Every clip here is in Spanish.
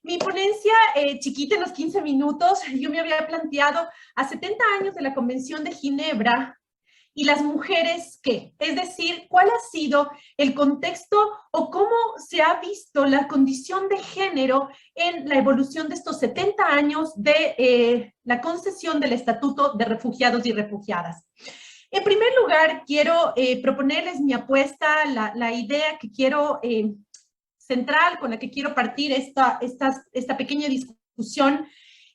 Mi ponencia chiquita en los 15 minutos, yo me había planteado a 70 años de la Convención de Ginebra y las mujeres, ¿qué? Es decir, ¿cuál ha sido el contexto o cómo se ha visto la condición de género en la evolución de estos 70 años de la concesión del Estatuto de Refugiados y Refugiadas? En primer lugar, quiero proponerles mi apuesta, la idea que quiero central con la que quiero partir esta pequeña discusión,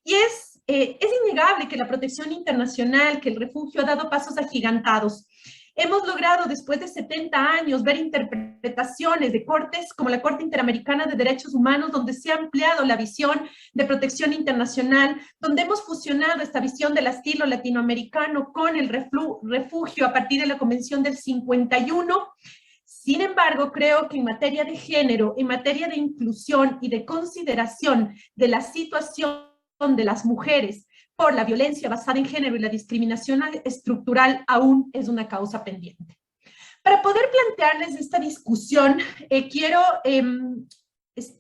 y es innegable que la protección internacional, que el refugio ha dado pasos agigantados. Hemos logrado, después de 70 años, ver interpretaciones de cortes como la Corte Interamericana de Derechos Humanos, donde se ha ampliado la visión de protección internacional, donde hemos fusionado esta visión del asilo latinoamericano con el refugio a partir de la Convención del 51. Sin embargo, creo que en materia de género, en materia de inclusión y de consideración de la situación de las mujeres por la violencia basada en género y la discriminación estructural, aún es una causa pendiente. Para poder plantearles esta discusión, quiero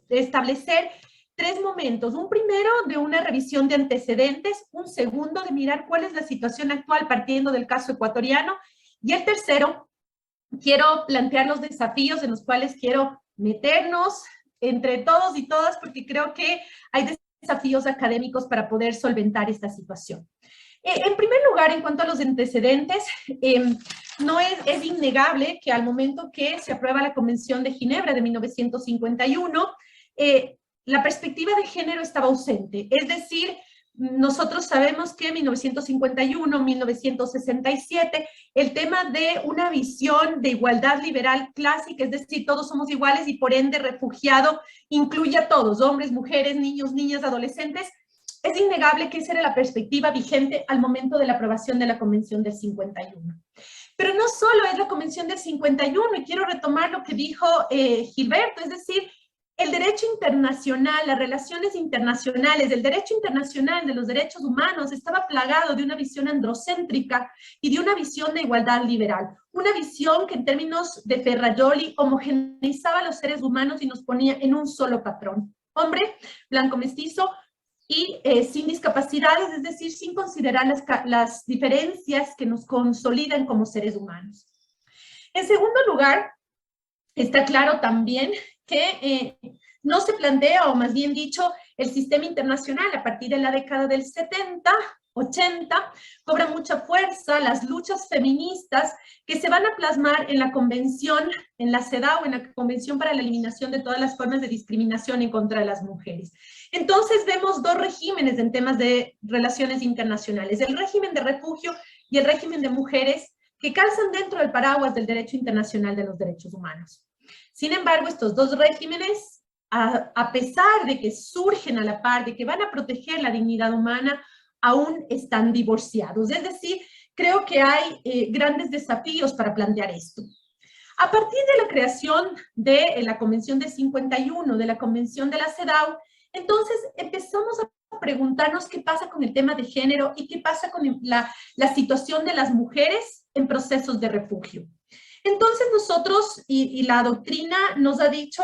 establecer tres momentos. Un primero de una revisión de antecedentes, un segundo de mirar cuál es la situación actual partiendo del caso ecuatoriano, y el tercero, quiero plantear los desafíos en los cuales quiero meternos entre todos y todas, porque creo que hay desafíos académicos para poder solventar esta situación. En primer lugar, en cuanto a los antecedentes, no es innegable que al momento que se aprueba la Convención de Ginebra de 1951, la perspectiva de género estaba ausente. Es decir, nosotros sabemos que en 1951, 1967, el tema de una visión de igualdad liberal clásica, es decir, todos somos iguales y por ende refugiado incluye a todos, hombres, mujeres, niños, niñas, adolescentes. Es innegable que esa era la perspectiva vigente al momento de la aprobación de la Convención del 51. Pero no solo es la Convención del 51, y quiero retomar lo que dijo Gilberto, es decir, el derecho internacional, las relaciones internacionales, el derecho internacional de los derechos humanos estaba plagado de una visión androcéntrica y de una visión de igualdad liberal. Una visión que en términos de Ferrajoli homogeneizaba a los seres humanos y nos ponía en un solo patrón. Hombre, blanco mestizo y sin discapacidades, es decir, sin considerar las diferencias que nos consolidan como seres humanos. En segundo lugar, está claro también que no se plantea, o más bien dicho, el sistema internacional a partir de la década del 70, 80, cobra mucha fuerza las luchas feministas que se van a plasmar en la convención, en la CEDAW, en la Convención para la Eliminación de todas las formas de discriminación en contra de las mujeres. Entonces vemos dos regímenes en temas de relaciones internacionales, el régimen de refugio y el régimen de mujeres, que calzan dentro del paraguas del derecho internacional de los derechos humanos. Sin embargo, estos dos regímenes, a pesar de que surgen a la par, de que van a proteger la dignidad humana, aún están divorciados. Es decir, creo que hay grandes desafíos para plantear esto. A partir de la creación de la Convención del 51, de la Convención de la CEDAW, entonces empezamos a preguntarnos qué pasa con el tema de género y qué pasa con la situación de las mujeres en procesos de refugio. Entonces nosotros, y la doctrina nos ha dicho,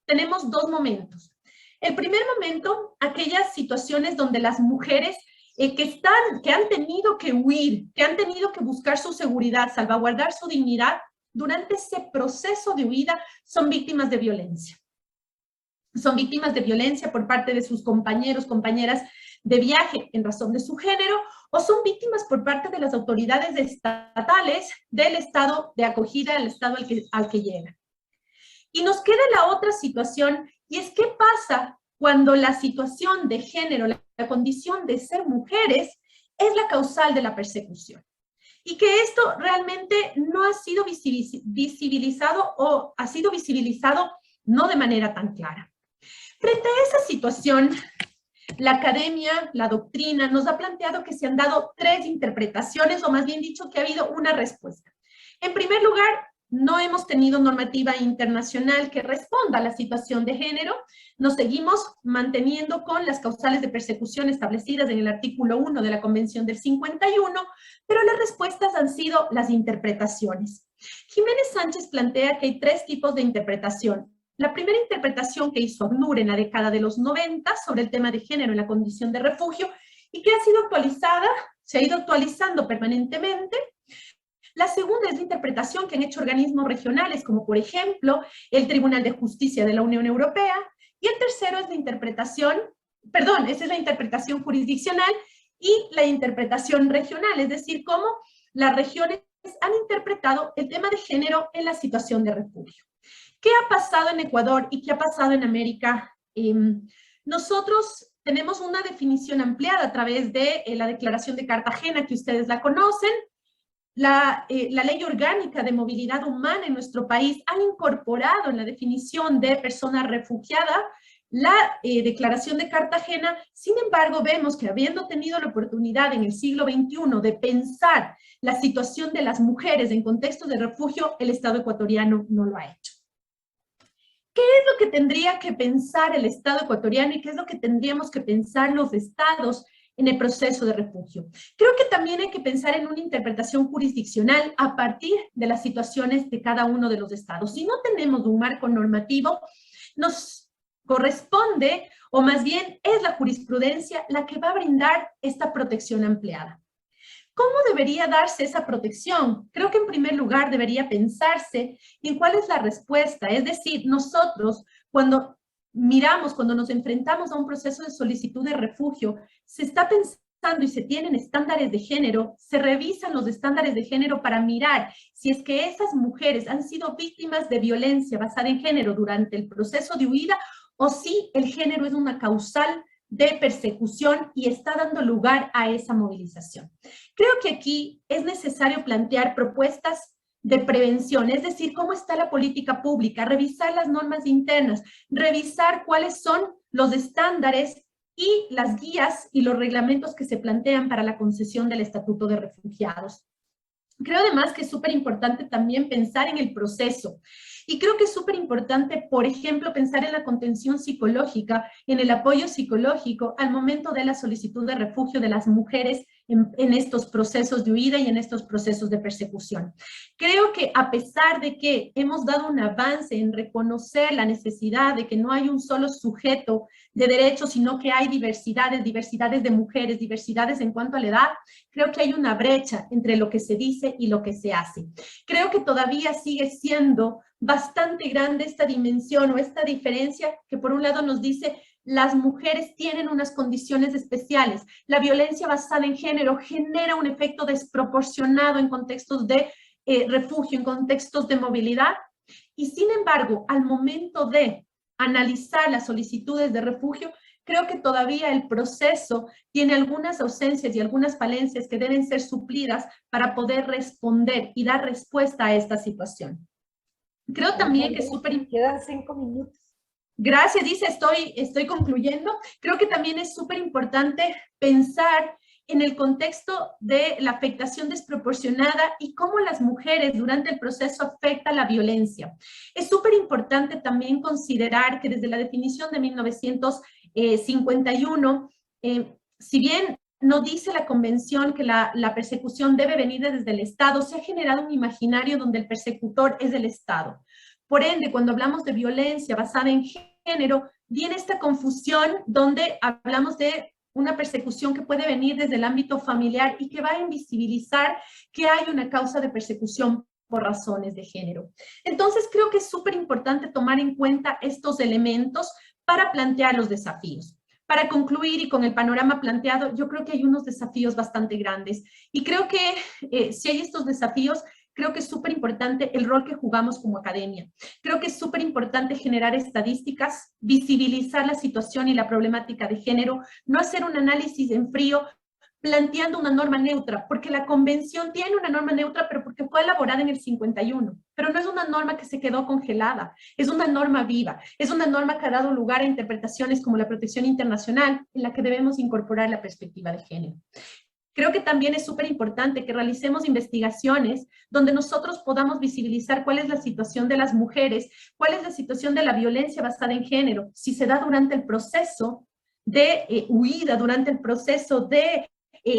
tenemos dos momentos. El primer momento, aquellas situaciones donde las mujeres que han tenido que huir, que han tenido que buscar su seguridad, salvaguardar su dignidad, durante ese proceso de huida son víctimas de violencia. Son víctimas de violencia por parte de sus compañeros, compañeras de viaje en razón de su género, o son víctimas por parte de las autoridades estatales del estado de acogida, del estado al que llegan. Y nos queda la otra situación, y es qué pasa cuando la situación de género, la condición de ser mujeres, es la causal de la persecución. Y que esto realmente no ha sido visibilizado o ha sido visibilizado no de manera tan clara. Frente a esa situación, la academia, la doctrina, nos ha planteado que se han dado tres interpretaciones, o más bien dicho, que ha habido una respuesta. En primer lugar, no hemos tenido normativa internacional que responda a la situación de género. Nos seguimos manteniendo con las causales de persecución establecidas en el artículo 1 de la Convención del 51, pero las respuestas han sido las interpretaciones. Jiménez Sánchez plantea que hay tres tipos de interpretación. La primera interpretación que hizo ACNUR en la década de los 90 sobre el tema de género en la condición de refugio y que ha sido actualizada, se ha ido actualizando permanentemente. La segunda es la interpretación que han hecho organismos regionales, como por ejemplo el Tribunal de Justicia de la Unión Europea, y el tercero es la interpretación, perdón, esa es la interpretación jurisdiccional y la interpretación regional, es decir, cómo las regiones han interpretado el tema de género en la situación de refugio. ¿Qué ha pasado en Ecuador y qué ha pasado en América? Nosotros tenemos una definición ampliada a través de la Declaración de Cartagena, que ustedes la conocen. La Ley Orgánica de Movilidad Humana en nuestro país han incorporado en la definición de persona refugiada la Declaración de Cartagena. Sin embargo, vemos que habiendo tenido la oportunidad en el siglo XXI de pensar la situación de las mujeres en contextos de refugio, el Estado ecuatoriano no lo ha hecho. ¿Qué es lo que tendría que pensar el Estado ecuatoriano y qué es lo que tendríamos que pensar los estados en el proceso de refugio? Creo que también hay que pensar en una interpretación jurisdiccional a partir de las situaciones de cada uno de los estados. Si no tenemos un marco normativo, nos corresponde, o más bien es la jurisprudencia la que va a brindar esta protección ampliada. ¿Cómo debería darse esa protección? Creo que en primer lugar debería pensarse en cuál es la respuesta. Es decir, nosotros cuando miramos, cuando nos enfrentamos a un proceso de solicitud de refugio, se está pensando y se tienen estándares de género, se revisan los estándares de género para mirar si es que esas mujeres han sido víctimas de violencia basada en género durante el proceso de huida o si el género es una causal de persecución y está dando lugar a esa movilización. Creo que aquí es necesario plantear propuestas de prevención, es decir, cómo está la política pública, revisar las normas internas, revisar cuáles son los estándares y las guías y los reglamentos que se plantean para la concesión del Estatuto de Refugiados. Creo además que es súper importante también pensar en el proceso. Y creo que es súper importante, por ejemplo, pensar en la contención psicológica, en el apoyo psicológico al momento de la solicitud de refugio de las mujeres en estos procesos de huida y en estos procesos de persecución. Creo que a pesar de que hemos dado un avance en reconocer la necesidad de que no hay un solo sujeto de derechos, sino que hay diversidades, diversidades de mujeres, diversidades en cuanto a la edad, creo que hay una brecha entre lo que se dice y lo que se hace. Creo que todavía sigue siendo bastante grande esta dimensión o esta diferencia que por un lado nos dice las mujeres tienen unas condiciones especiales. La violencia basada en género genera un efecto desproporcionado en contextos de refugio, en contextos de movilidad. Y sin embargo, al momento de analizar las solicitudes de refugio, creo que todavía el proceso tiene algunas ausencias y algunas falencias que deben ser suplidas para poder responder y dar respuesta a esta situación. Creo también que es súper importante. Quedan 5 minutos. Gracias, dice, estoy concluyendo. Creo que también es súper importante pensar en el contexto de la afectación desproporcionada y cómo las mujeres durante el proceso afecta la violencia. Es súper importante también considerar que desde la definición de 1951, si bien no dice la convención que la persecución debe venir desde el Estado, se ha generado un imaginario donde el persecutor es el Estado. Por ende, cuando hablamos de violencia basada en género, viene esta confusión donde hablamos de una persecución que puede venir desde el ámbito familiar y que va a invisibilizar que hay una causa de persecución por razones de género. Entonces, creo que es súper importante tomar en cuenta estos elementos para plantear los desafíos. Para concluir y con el panorama planteado, yo creo que hay unos desafíos bastante grandes y creo que si hay estos desafíos, creo que es súper importante el rol que jugamos como academia. Creo que es súper importante generar estadísticas, visibilizar la situación y la problemática de género, no hacer un análisis en frío, planteando una norma neutra, porque la convención tiene una norma neutra, pero porque fue elaborada en el 51, pero no es una norma que se quedó congelada, es una norma viva, es una norma que ha dado lugar a interpretaciones como la protección internacional, en la que debemos incorporar la perspectiva de género. Creo que también es súper importante que realicemos investigaciones donde nosotros podamos visibilizar cuál es la situación de las mujeres, cuál es la situación de la violencia basada en género, si se da durante el proceso de huida, durante el proceso de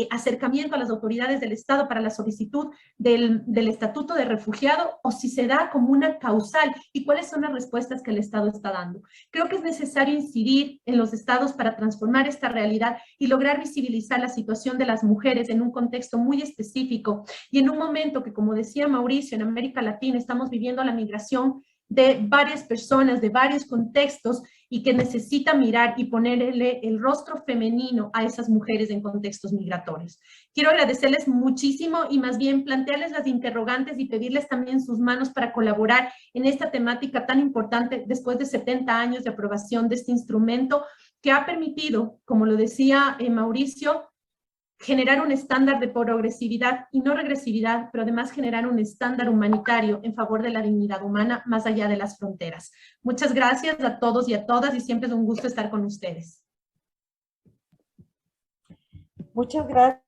acercamiento a las autoridades del Estado para la solicitud del estatuto de refugiado, o si se da como una causal, y cuáles son las respuestas que el Estado está dando. Creo que es necesario incidir en los estados para transformar esta realidad y lograr visibilizar la situación de las mujeres en un contexto muy específico y en un momento que, como decía Mauricio, en América Latina estamos viviendo la migración de varias personas, de varios contextos, y que necesita mirar y ponerle el rostro femenino a esas mujeres en contextos migratorios. Quiero agradecerles muchísimo y más bien plantearles las interrogantes y pedirles también sus manos para colaborar en esta temática tan importante después de 70 años de aprobación de este instrumento que ha permitido, como lo decía Mauricio, generar un estándar de progresividad y no regresividad, pero además generar un estándar humanitario en favor de la dignidad humana más allá de las fronteras. Muchas gracias a todos y a todas y siempre es un gusto estar con ustedes. Muchas gracias.